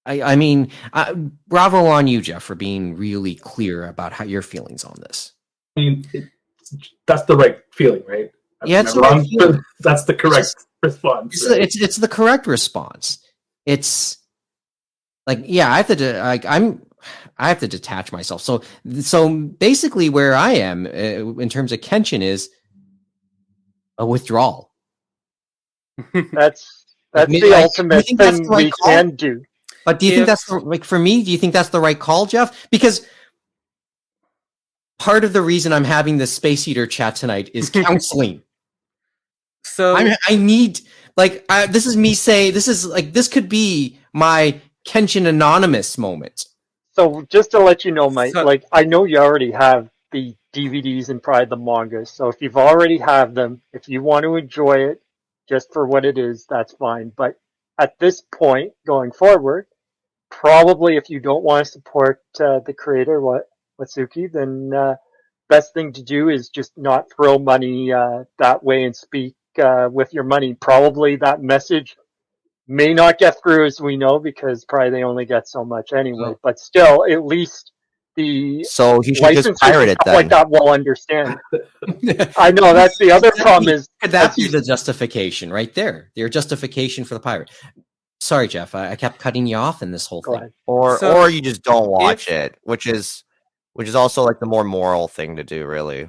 I mean, bravo on you, Geoff, for being really clear about how your feelings on this. I mean, that's the right feeling, right? That's the right feeling. That's the correct response. Right? It's the correct response. It's I have to detach myself. So basically, where I am in terms of Kenshin is a withdrawal. That's the ultimate thing we can do. But do you think that's for me? Do you think that's the right call, Geoff? Because part of the reason I'm having this Space Eater chat tonight is counseling. So I need this is me saying this could be my Kenshin Anonymous moment. So just to let you know, Mike, I know you already have the DVDs and probably the mangas. So if you've already have them, if you want to enjoy it just for what it is, that's fine. But at this point, going forward, probably if you don't want to support the creator, Watsuki, then best thing to do is just not throw money that way and speak with your money. Probably that message may not get through, as we know, because probably they only get so much anyway. But still, at least the So he should just licensors pirate and it stuff then. like that will understand. I know that's the other problem is Could that be the justification right there? Your justification for the pirate. Sorry, Geoff, I kept cutting you off in this whole Go thing. ahead. Or you just don't watch it, which is also like the more moral thing to do, really.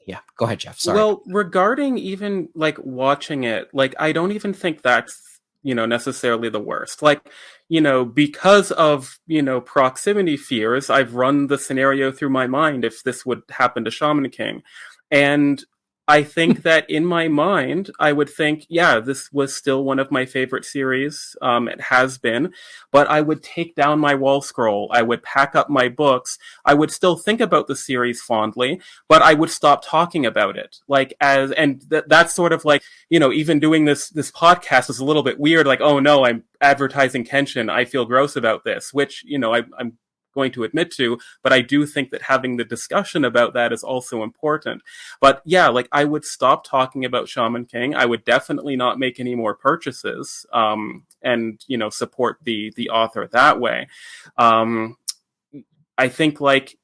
Yeah, go ahead, Geoff. Sorry. Well, regarding even like watching it, like I don't even think that's necessarily the worst. Like, because of proximity fears, I've run the scenario through my mind if this would happen to Shaman King, and I think that in my mind, I would think, yeah, this was still one of my favorite series. It has been, but I would take down my wall scroll. I would pack up my books. I would still think about the series fondly, but I would stop talking about it. That's sort of like, even doing this podcast is a little bit weird. Like, oh no, I'm advertising Kenshin. I feel gross about this, which, I'm going to admit to, but I do think that having the discussion about that is also important. But yeah, like I would stop talking about Shaman King. I would definitely not make any more purchases, and support the author that way. I think like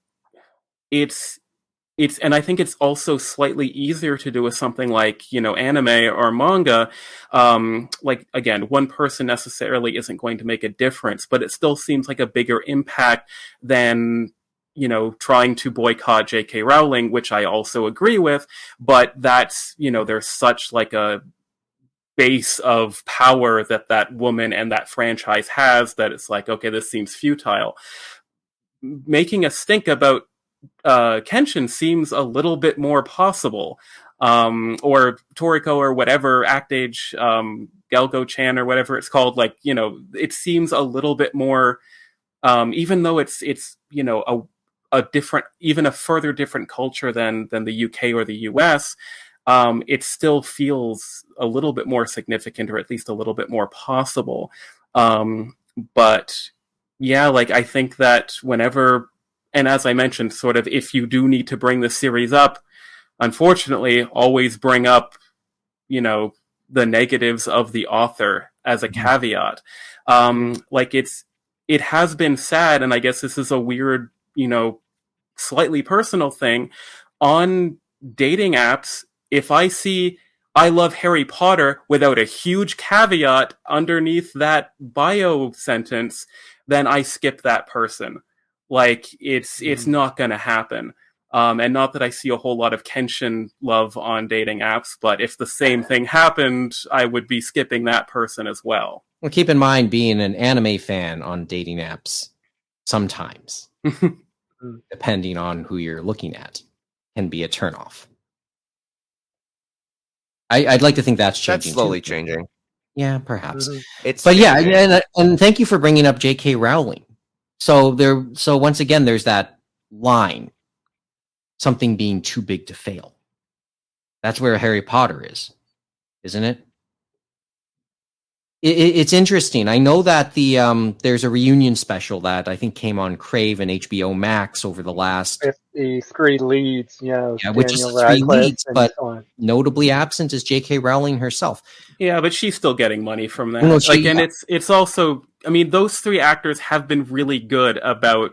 and I think it's also slightly easier to do with something like, anime or manga. Like, again, one person necessarily isn't going to make a difference, but it still seems like a bigger impact than, trying to boycott J.K. Rowling, which I also agree with. But that's, there's such like a base of power that woman and that franchise has that it's like, okay, this seems futile. Making a stink about Kenshin seems a little bit more possible. Or Toriko or whatever, Actage, Gelgo-chan or whatever it's called, like, it seems a little bit more, even though it's a different, even a further different culture than the UK or the US, it still feels a little bit more significant, or at least a little bit more possible. But yeah, like I think that whenever, and as I mentioned, sort of if you do need to bring the series up, unfortunately, always bring up, the negatives of the author as a caveat. Like it has been sad, and I guess this is a weird, slightly personal thing. On dating apps, if I see I love Harry Potter without a huge caveat underneath that bio sentence, then I skip that person. Like it's not going to happen. And not that I see a whole lot of Kenshin love on dating apps, but if the same thing happened, I would be skipping that person as well. Well, keep in mind, being an anime fan on dating apps sometimes, depending on who you're looking at, can be a turnoff. I'd like to think that's changing. That's slowly too. changing. Yeah, perhaps. But yeah, and thank you for bringing up J.K. Rowling. So once again, there's that line, something being too big to fail. That's where Harry Potter is, isn't it? It's interesting. I know that there's a reunion special that I think came on Crave and HBO Max over the last. With the three leads, which is the three leads, but notably absent is J.K. Rowling herself. Yeah, but she's still getting money from that. No, and it's also, I mean, those three actors have been really good about,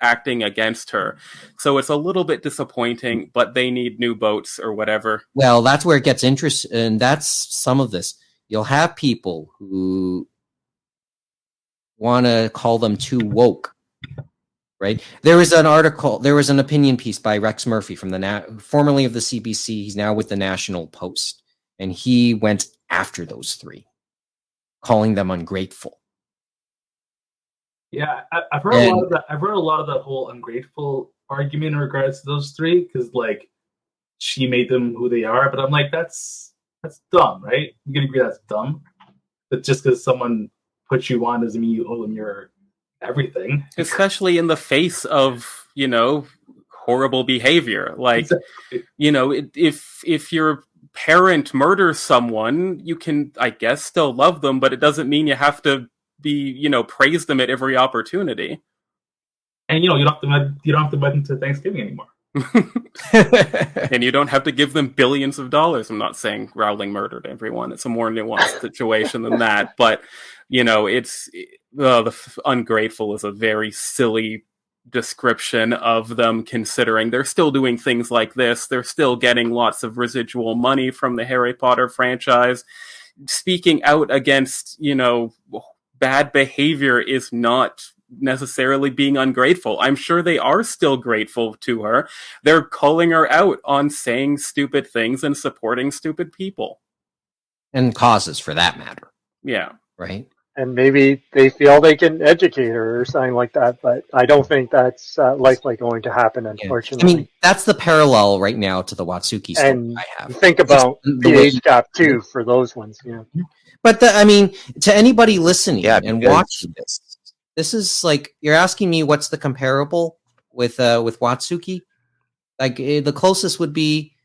acting against her. So it's a little bit disappointing, but they need new boats or whatever. Well, that's where it gets interesting, and that's some of this. You'll have people who want to call them too woke, right? There was an opinion piece by Rex Murphy from formerly of the CBC. He's now with the National Post, and he went after those three, calling them ungrateful. Yeah, I've heard a lot of that. I've heard a lot of that whole ungrateful argument in regards to those three, because like she made them who they are. But I'm like, that's dumb, right? You can agree that's dumb. That just because someone puts you on doesn't mean you owe them your everything. Especially in the face of, horrible behavior. Like, Exactly. you know, if your parent murders someone, you can, I guess, still love them, but it doesn't mean you have to be, you know, praise them at every opportunity. And you don't have to invite them to Thanksgiving anymore. And you don't have to give them billions of dollars. I'm not saying Rowling murdered everyone. It's a more nuanced situation than that. But, you know, ungrateful is a very silly description of them, considering they're still doing things like this. They're still getting lots of residual money from the Harry Potter franchise. Speaking out against, you know, bad behavior is not necessarily being ungrateful. I'm sure they are still grateful to her. They're calling her out on saying stupid things and supporting stupid people. And causes, for that matter. Yeah. Right? And maybe they feel they can educate her or something like that, but I don't think that's likely going to happen, unfortunately. I mean, that's the parallel right now to the Watsuki story and I have. think about It's the age gap, too, for those ones. Yeah. But, I mean, to anybody listening and because- watching this is like, you're asking me what's the comparable with Watsuki? Like, the closest would be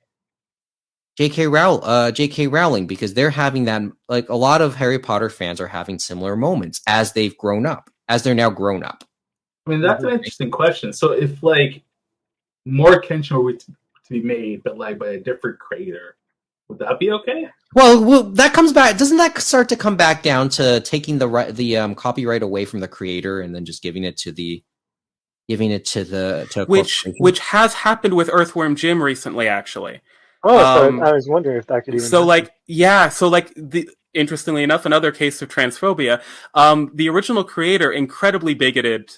J.K. Rowling, because they're having that, like, a lot of Harry Potter fans are having similar moments as they've grown up, as they're now grown up. I mean, that's an interesting question. So if like more Kenshin were to be made, but like by a different creator, would that be okay? Well, that comes back. Doesn't that start to come back down to taking the copyright away from the creator and then just giving it to which has happened with Earthworm Jim recently, actually. Oh, so I was wondering if that could even happen. Interestingly enough, another case of transphobia, the original creator, incredibly bigoted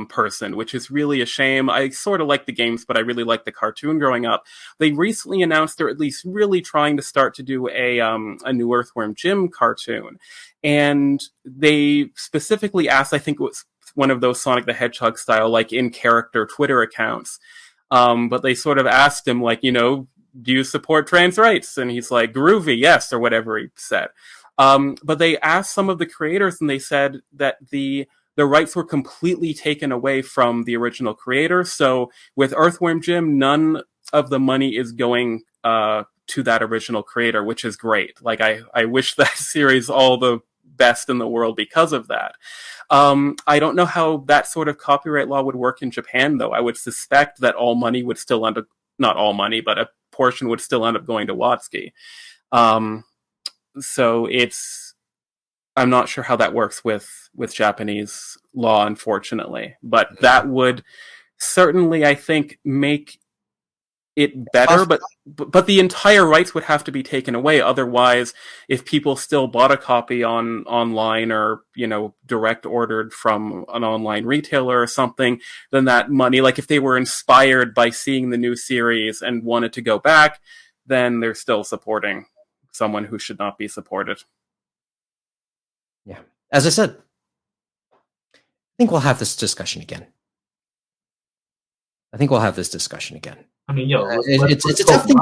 person, which is really a shame. I sort of like the games, but I really liked the cartoon growing up. They recently announced they're at least really trying to start to do a new Earthworm Jim cartoon. And they specifically asked, I think it was one of those Sonic the Hedgehog style, like in-character Twitter accounts. But they sort of asked him, like, you know, do you support trans rights? And he's like, groovy, yes, or whatever he said. But they asked some of the creators, and they said that the rights were completely taken away from the original creator. So with Earthworm Jim, none of the money is going to that original creator, which is great. Like, I wish that series all the best in the world because of that. I don't know how that sort of copyright law would work in Japan, though. I would suspect that all money would still end up, not all money, but a portion would still end up going to Watsuki. So I'm not sure how that works with Japanese law, unfortunately. But that would certainly, I think, make it better. But the entire rights would have to be taken away. Otherwise, if people still bought a copy online or, you know, direct ordered from an online retailer or something, then that money, like if they were inspired by seeing the new series and wanted to go back, then they're still supporting someone who should not be supported. Yeah. As I said, I think we'll have this discussion again. I mean, it's a tough thing.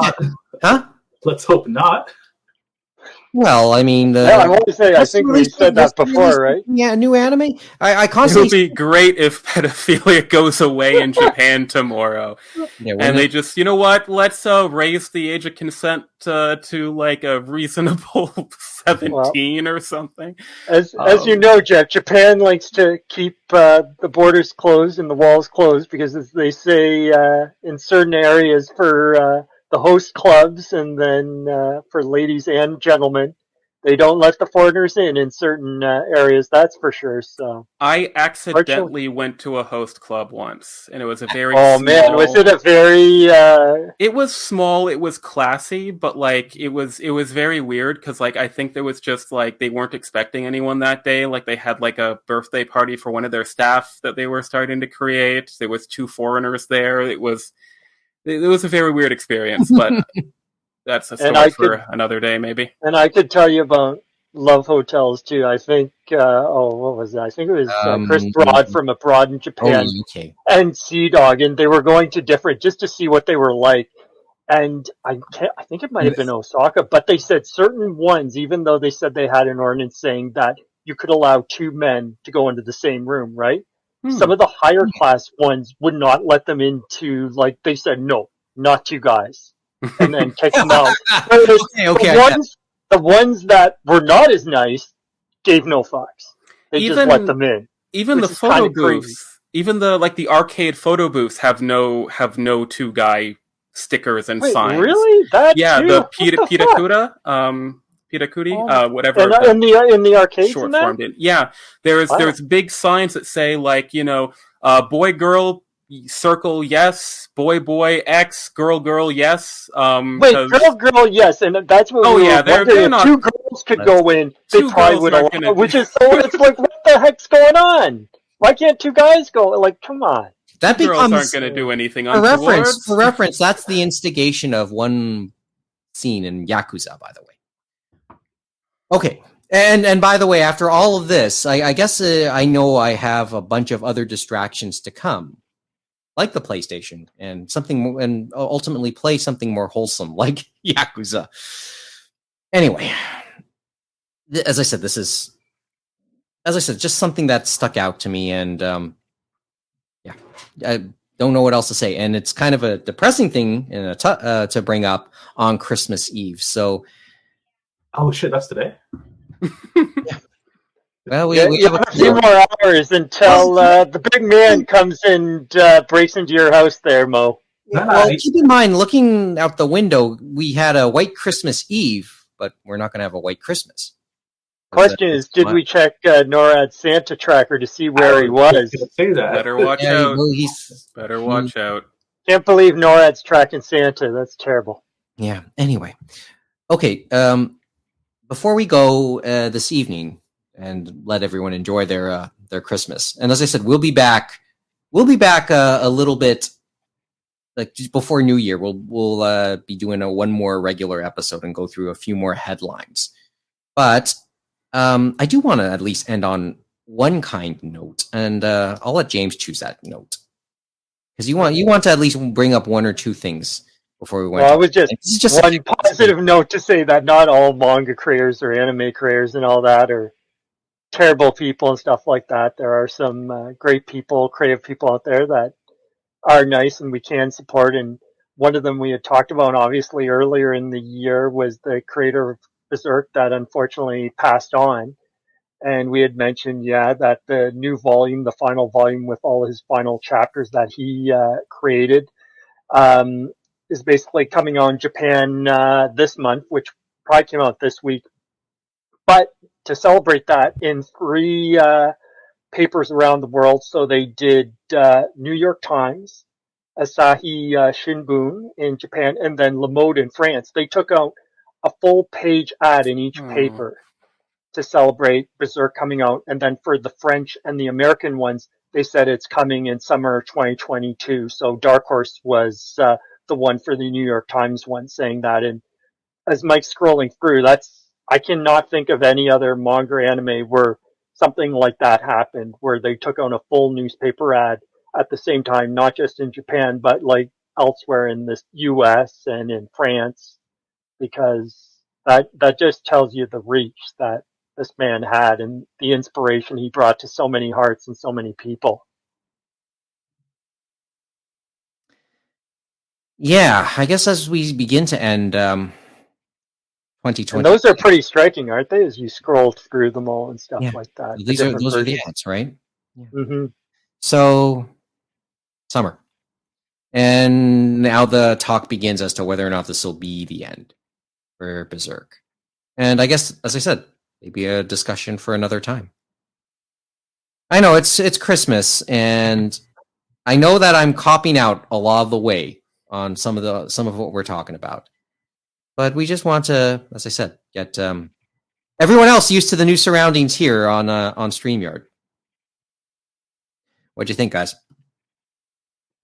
Huh? Let's hope not. Well, I mean, I want to say, I think we said that before, right? Yeah, new anime. I It constantly. would be great if pedophilia goes away in Japan tomorrow, and they just, you know what? Let's raise the age of consent to like a reasonable 17 or something. As you know, Geoff, Japan likes to keep the borders closed and the walls closed because, as they say, in certain areas for the host clubs, and then for ladies and gentlemen, they don't let the foreigners in certain areas. That's for sure. So I accidentally went to a host club once, and it was a very man, was it a very? It was small. It was classy, but like it was very weird because like I think there was just like they weren't expecting anyone that day. Like they had like a birthday party for one of their staff that they were starting to create. There was 2 foreigners there. It was a very weird experience, but that's a story for another day, maybe. And I could tell you about love hotels too. I think, what was that? I think it was Chris Broad from Abroad in Japan and Sea Dog, and they were going to different just to see what they were like. And I think it might have been Osaka, but they said certain ones, even though they said they had an ordinance saying that you could allow 2 men to go into the same room, right? some of the higher class ones would not let them into, like, they said, no, not you guys, and then kicked them out. Whereas the ones that were not as nice gave no fucks. They just let them in. Even the photo booths, even the arcade photo booths have no two guy stickers and signs. Really? That too? The Pitakuri, whatever. In the arcades, short form did. Yeah, there's big signs that say boy girl circle yes, boy X, girl yes. Wait, girl yes, and that's what. They're not. Two girls could go in. They probably would allow, which is so. It's like, what the heck's going on? Why can't two guys go? Like, come on. That girls aren't going to do anything. For reference, that's the instigation of one scene in Yakuza, by the way. Okay, and by the way, after all of this, I guess I know I have a bunch of other distractions to come, like the PlayStation, and ultimately play something more wholesome, like Yakuza. Anyway, as I said, just something that stuck out to me, and I don't know what else to say, and it's kind of a depressing thing to bring up on Christmas Eve. So, oh shit, that's today. Yeah. Well, we have a few more hours until the big man comes and breaks into your house there, Mo. Well, keep in mind, looking out the window, we had a white Christmas Eve, but we're not going to have a white Christmas. Question is, did we check NORAD's Santa tracker to see where he was? Say that. Better watch out. Better watch out. Can't believe NORAD's tracking Santa. That's terrible. Yeah. Anyway, okay. Before we go this evening and let everyone enjoy their Christmas, and as I said, we'll be back. We'll be back a little bit, like just before New Year. We'll be doing one more regular episode and go through a few more headlines. But I do want to at least end on one kind note, and I'll let James choose that note, because you want to at least bring up one or two things before we went. Well, I was just one positive note to say that not all manga creators or anime creators and all that are terrible people and stuff like that. There are some great people, creative people out there that are nice and we can support. And one of them we had talked about, obviously, earlier in the year was the creator of Berserk that unfortunately passed on. And we had mentioned, that the new volume, the final volume with all his final chapters that he created, is basically coming on Japan this month, which probably came out this week. But to celebrate that, in 3 papers around the world, so they did New York Times, Asahi Shimbun in Japan, and then Le Mode in France. They took out a full page ad in each paper to celebrate Berserk coming out. And then for the French and the American ones, they said it's coming in summer 2022. So Dark Horse was the one for the New York Times one saying that. And as Mike's scrolling through, I cannot think of any other manga or anime where something like that happened, where they took on a full newspaper ad at the same time, not just in Japan, but like elsewhere in the US and in France, because that just tells you the reach that this man had and the inspiration he brought to so many hearts and so many people. Yeah, I guess as we begin to end 2020. And those are pretty striking, aren't they, as you scroll through them all and stuff like that? Those are the ads, right? Yeah. Mm-hmm. So, summer. And now the talk begins as to whether or not this will be the end for Berserk. And I guess, as I said, maybe a discussion for another time. I know it's Christmas, and I know that I'm copying out a lot of the way on some of what we're talking about. But we just want to, as I said, get everyone else used to the new surroundings here on StreamYard. What'd you think, guys?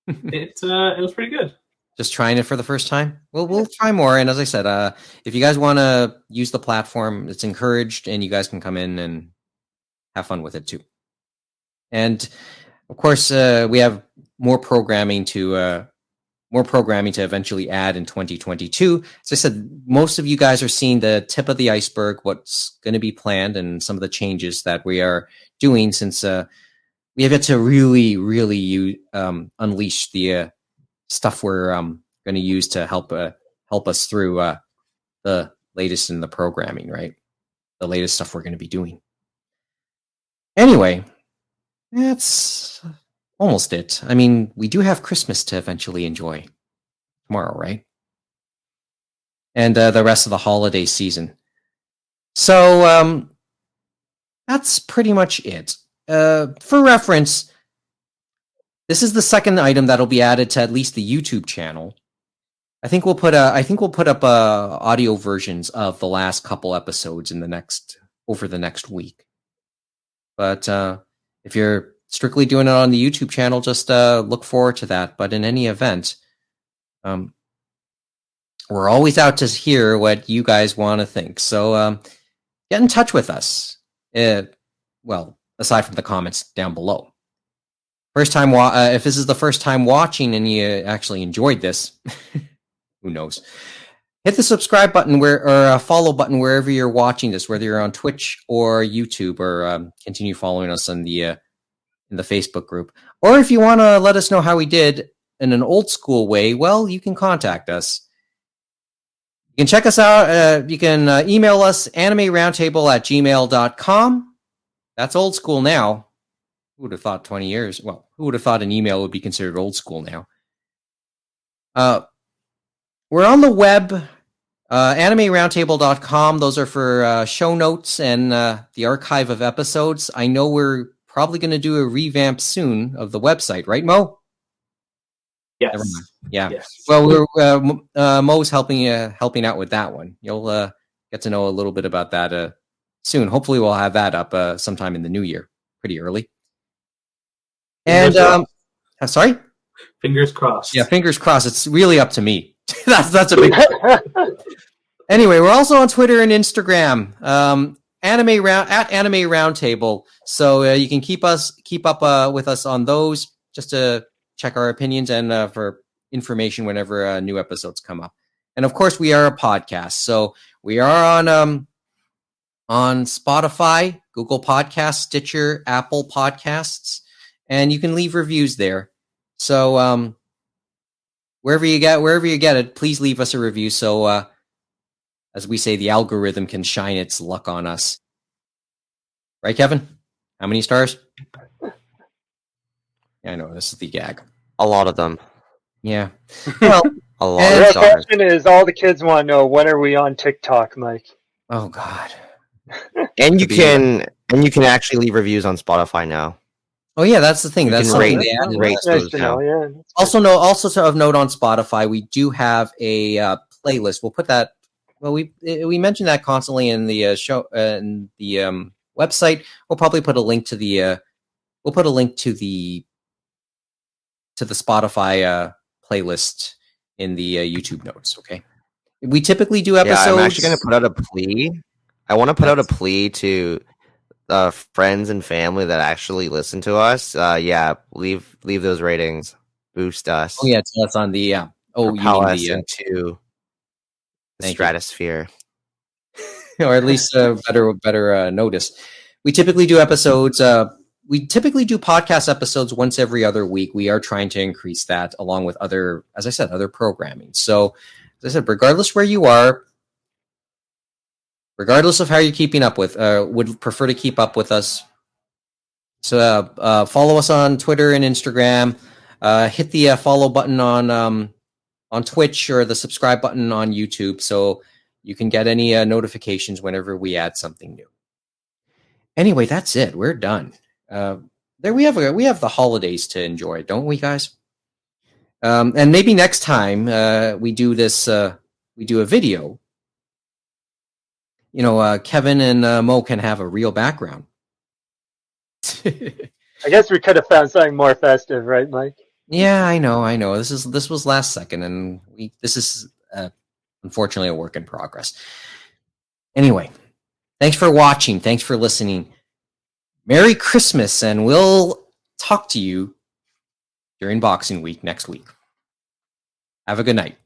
It was pretty good. Just trying it for the first time? We'll try more. And as I said, if you guys want to use the platform, it's encouraged, and you guys can come in and have fun with it too. And of course, we have more programming to eventually add in 2022. As I said, most of you guys are seeing the tip of the iceberg, what's going to be planned, and some of the changes that we are doing since we have yet to really unleash the stuff we're going to use to help us through the latest in the programming, right? The latest stuff we're going to be doing. Anyway, that's almost it. I mean, we do have Christmas to eventually enjoy tomorrow, right? And the rest of the holiday season. So that's pretty much it. For reference, this is the second item that'll be added to at least the YouTube channel. I think we'll put up audio versions of the last couple episodes over the next week. But if you're strictly doing it on the YouTube channel, just look forward to that. But in any event, we're always out to hear what you guys want to think. So get in touch with us. Well, aside from the comments down below. First time, if this is the first time watching and you actually enjoyed this, who knows? Hit the subscribe button or follow button wherever you're watching this, whether you're on Twitch or YouTube, or continue following us in the Facebook group. Or if you want to let us know how we did in an old school way, well, you can contact us. You can check us out. You can email us, animeroundtable@gmail.com. That's old school now. Who would have thought 20 years? Well, who would have thought an email would be considered old school now? We're on the web, animeroundtable.com. Those are for show notes and the archive of episodes. I know we're probably going to do a revamp soon of the website, right, Mo? Yes. Never mind. Yeah. Yes. Well, Mo's helping out with that one. You'll get to know a little bit about that soon. Hopefully, we'll have that up sometime in the new year, pretty early. And sorry. Fingers crossed. Yeah, fingers crossed. It's really up to me. that's a big. Anyway, we're also on Twitter and Instagram. Anime Roundtable. So you can keep up with us on those, just to check our opinions and for information whenever new episodes come up. And of course, we are a podcast, so we are on Spotify, Google Podcasts, Stitcher, Apple Podcasts, and you can leave reviews there. So wherever you get it, please leave us a review. So as we say, the algorithm can shine its luck on us. Right, Kevin? How many stars? Yeah, I know, this is the gag. A lot of them. Yeah. Well, A lot The of real stars. question is, all the kids want to know, when are we on TikTok, Mike? oh God. And you Could be, can actually leave reviews on Spotify now. Oh yeah, that's the thing. You That's can something rate- they added. rate Nice those to now. know, yeah. Also of note on Spotify, we do have a playlist. We'll put that. Well, we mentioned that constantly in the show in the website. We'll probably put a link to the. We'll put a link to the Spotify playlist in the YouTube notes. Okay. We typically do episodes. Yeah, I'm actually going to put out a plea. I want to put out a plea to friends and family that actually listen to us. Yeah, leave those ratings. Boost us. Oh yeah, so that's on the oh, you Propel mean us the into the Thank you. stratosphere. or at least better notice. We typically do episodes. We typically do podcast episodes once every other week. We are trying to increase that, along with other, as I said, other programming. So, as I said, regardless where you are, regardless of how you're keeping up with, would prefer to keep up with us. So, follow us on Twitter and Instagram. Hit the follow button on Twitch, or the subscribe button on YouTube, so you can get any notifications whenever we add something new. Anyway, that's it. We're done. There we have the holidays to enjoy, don't we, guys? And maybe next time we do this, we do a video. You know, Kevin and Mo can have a real background. I guess we could have found something more festive, right, Mike? Yeah, I know. This was last second, and this is unfortunately a work in progress. Anyway, thanks for watching. Thanks for listening. Merry Christmas, and we'll talk to you during Boxing Week next week. Have a good night.